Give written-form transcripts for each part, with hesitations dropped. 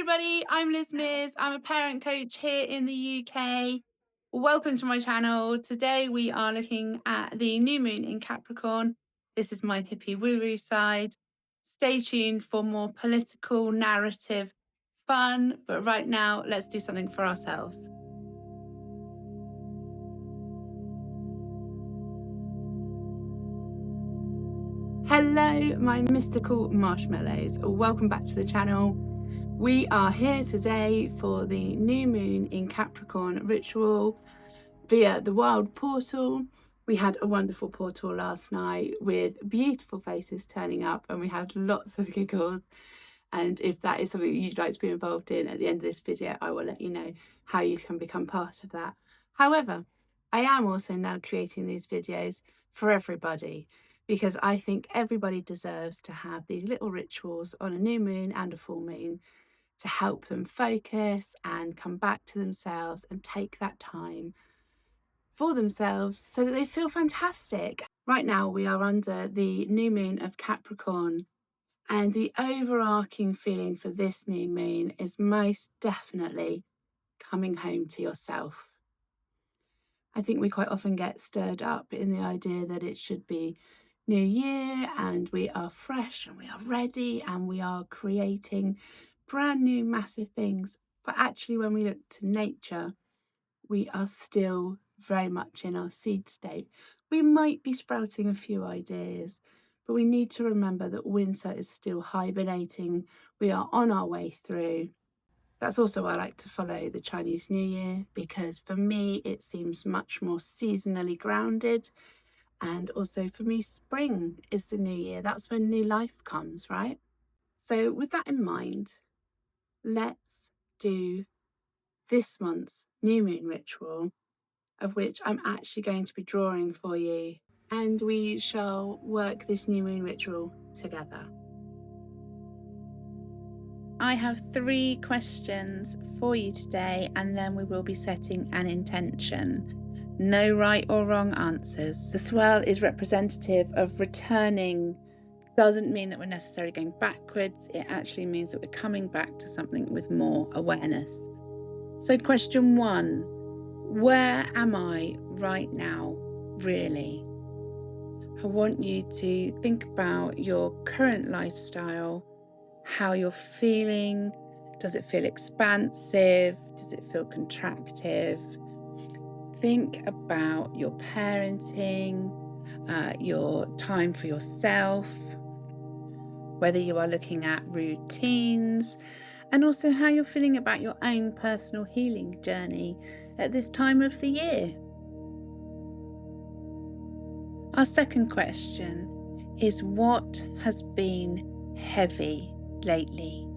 everybody, I'm Liz Mears. I'm a parent coach here in the UK. Welcome to my channel. Today we are looking at the new moon in Capricorn. This is my hippie woo-woo side. Stay tuned for more political narrative fun, but right now let's do something for ourselves. Hello, my mystical marshmallows. Welcome back to the channel. We are here today for the new moon in Capricorn ritual via the wild portal. We had a wonderful portal last night with beautiful faces turning up, and we had lots of giggles. And if that is something that you'd like to be involved in, at the end of this video, I will let you know how you can become part of that. However, I am also now creating these videos for everybody, because I think everybody deserves to have these little rituals on a new moon and a full moon to help them focus and come back to themselves and take that time for themselves so that they feel fantastic. Right now we are under the new moon of Capricorn, and the overarching feeling for this new moon is most definitely coming home to yourself. I think we quite often get stirred up in the idea that it should be New Year and we are fresh and we are ready and we are creating brand new massive things. But actually, when we look to nature, we are still very much in our seed state. We might be sprouting a few ideas, but we need to remember that winter is still hibernating. We are on our way through. That's also why I like to follow the Chinese New Year, because for me it seems much more seasonally grounded. And also for me, spring is the new year. That's when new life comes, right? So with that in mind, let's do this month's new moon ritual, of which I'm actually going to be drawing for you, and we shall work this new moon ritual together. I have 3 questions for you today, and then we will be setting an intention. No right or wrong answers. The swirl is representative of returning. Doesn't mean that we're necessarily going backwards. It actually means that we're coming back to something with more awareness. So question 1, where am I right now, really? I want you to think about your current lifestyle, how you're feeling. Does it feel expansive? Does it feel contractive? Think about your parenting, your time for yourself, whether you are looking at routines, and also how you're feeling about your own personal healing journey at this time of the year. Our second question is, what has been heavy lately?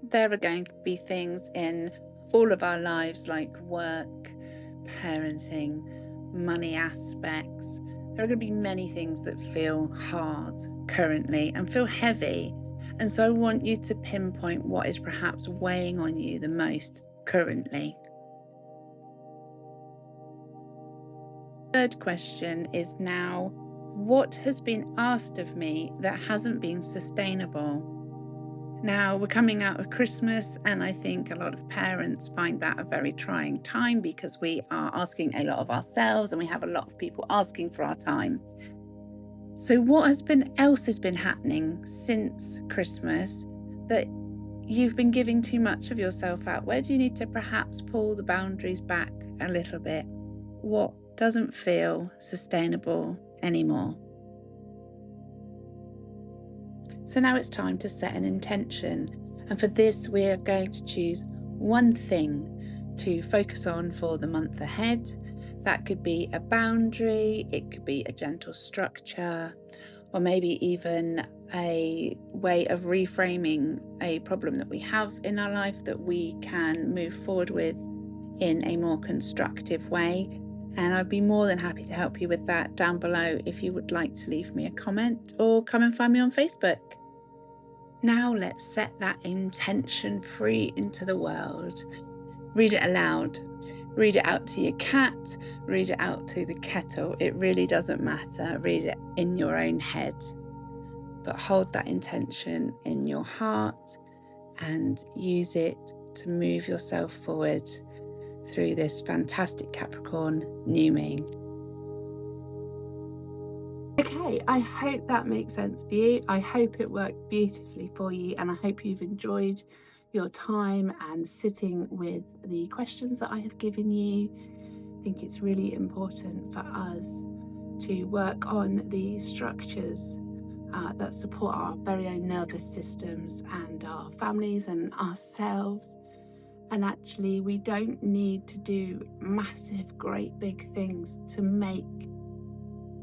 There are going to be things in all of our lives like work, parenting, money aspects. There are going to be many things that feel hard currently and feel heavy. And so I want you to pinpoint what is perhaps weighing on you the most currently. Third question is now, what has been asked of me that hasn't been sustainable? Now, we're coming out of Christmas, and I think a lot of parents find that a very trying time because we are asking a lot of ourselves and we have a lot of people asking for our time. So what else has been happening since Christmas that you've been giving too much of yourself out? Where do you need to perhaps pull the boundaries back a little bit? What doesn't feel sustainable anymore? So now it's time to set an intention, and for this we are going to choose one thing to focus on for the month ahead. That could be a boundary, it could be a gentle structure, or maybe even a way of reframing a problem that we have in our life that we can move forward with in a more constructive way. And I'd be more than happy to help you with that down below if you would like to leave me a comment or come and find me on Facebook. Now let's set that intention free into the world. Read it aloud. Read it out to your cat. Read it out to the kettle. It really doesn't matter. Read it in your own head. but hold that intention in your heart and use it to move yourself forward through this fantastic Capricorn new moon. Okay, I hope that makes sense for you. I hope it worked beautifully for you, and I hope you've enjoyed your time and sitting with the questions that I have given you. I think it's really important for us to work on the structures that support our very own nervous systems and our families and ourselves. And actually, we don't need to do massive, great big things to make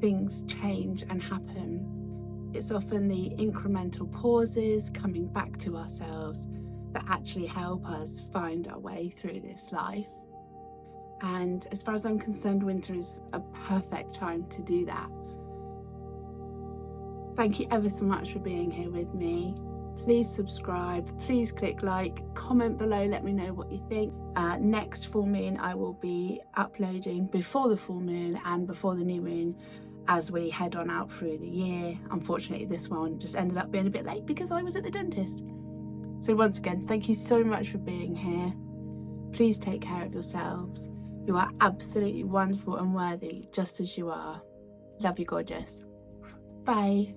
things change and happen. It's often the incremental pauses coming back to ourselves that actually help us find our way through this life. And as far as I'm concerned, winter is a perfect time to do that. Thank you ever so much for being here with me. Please subscribe, please click like, comment below, let me know what you think. Next full moon I will be uploading before the full moon and before the new moon as we head on out through the year. Unfortunately, this one just ended up being a bit late because I was at the dentist. So once again, thank you so much for being here. Please take care of yourselves. You are absolutely wonderful and worthy just as you are. Love you, gorgeous. Bye.